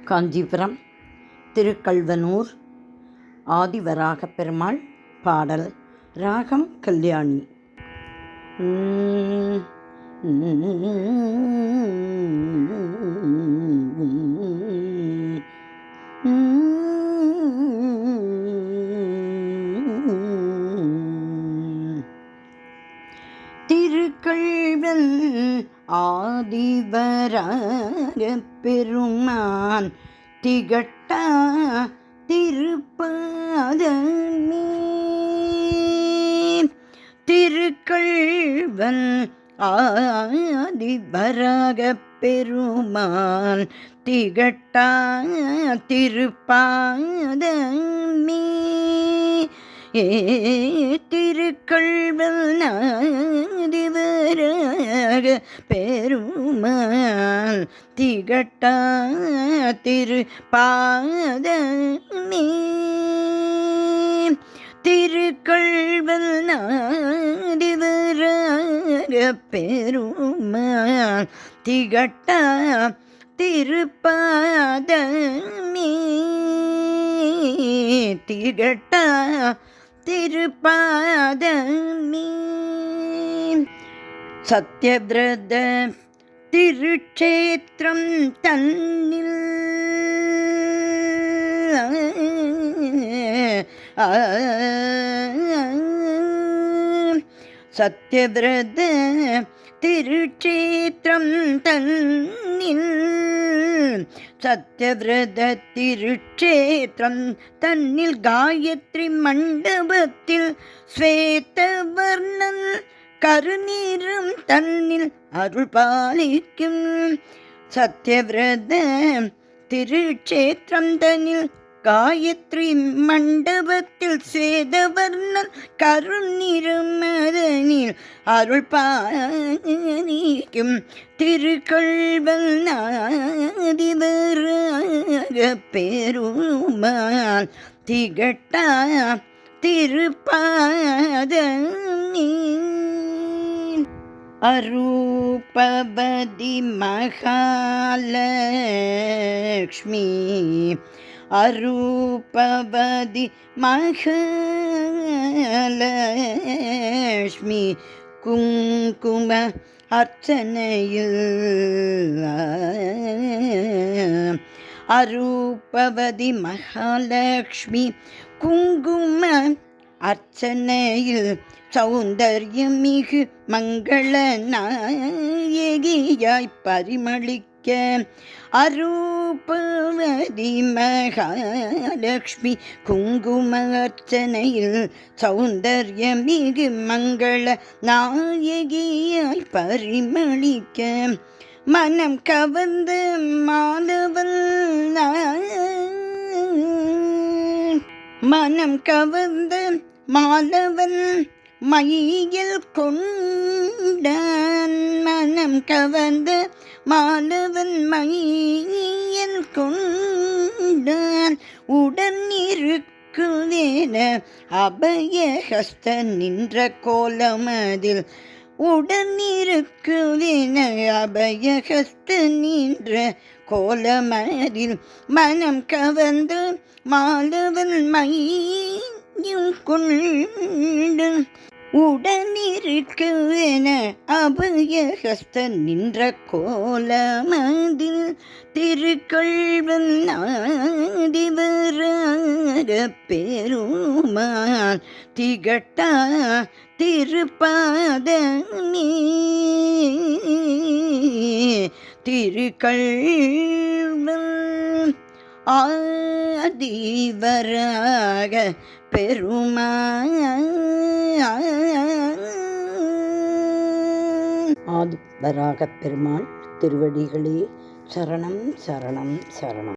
காஞ்சிபுரம் திருக்கல்வனூர் ஆதிவராகப் பெருமாள் பாடல். ராகம் கல்யாணி. திருக்கல்வன் ஆதிவராகப் பெருமான் திகட்டா திருப்பாதமே. திருக்கல்வன் ஆதிவராகப் பெருமான் திகட்டா திருப்பாதமே. திருக்கல்வன் ஆதிவராகப் பெருமான் திகட்டா திருப்பாதமே. திருக்கல்வன் ஆதிவராகப் பெருமான் திகட்டா திருப்பாதமே. திகட்டா திருப்பாதமே. சத்யவிரத திருட்சேத்திரம் தன்னில் சத்யவிரத திருட்சேத்திரம் தன்னில் சத்யவிரத திருட்சேத்திரம் தன்னில் காயத்ரி மண்டபத்தில் ஸ்வேதவர்ணன் கருநீரும் தன்னில் அருள் பாலிக்கும். சத்யவிரத திருட்சேத்திரம் தன்னில் காயத்ரி மண்டபத்தில் ஸ்வேதவர்ணன் கருநீரும் அதனில் அருள் பாலிக்கும். திருக்கல்வன் ஆதிவராகப் பெருமான் திகட்டா திருப்பாதமே. அரூபவதி மகாலக்ஷ்மி அரூபவதி மகாலக்ஷ்மி குங்கும அர்ச்சனையில் அரூபவதி மகாலக்ஷ்மி குங்கும அர்ச்சனையில் சௌந்தர்யமிகு மங்கள நாயகியாய் பரிமளிக்க. அரூபவதி மகாலக்ஷ்மி குங்கும அர்ச்சனையில் சௌந்தர்யமிகு மங்கள நாயகியாய் பரிமளிக்க. மனம் கவர்ந்த மாலவன் மனம் கவர்ந்த மாலவன் மையில் கொண்டான். மனம் கவர்ந்த மாலவன் மையில் கொண்டான். உடன் இருக்குவேன அபயஹஸ்த நின்ற கோலமதில் உடன் இருக்குவேன அபயஹஸ்த நின்ற கோலமதில் மனம் கவர்ந்து மாலவன் மையும் கொண்டு உடனிருக்குவென அபயஹஸ்த நின்ற கோலமதில். திருக்கல்வன் ஆதிவராகப் பெருமான் திகட்டா திருப்பாதமே. திருக்கல்வன் ஆதிவராகப் பெருமான் ஆதிவராகப் பெருமாள் திருவடிகளே சரணம் சரணம் சரணம்.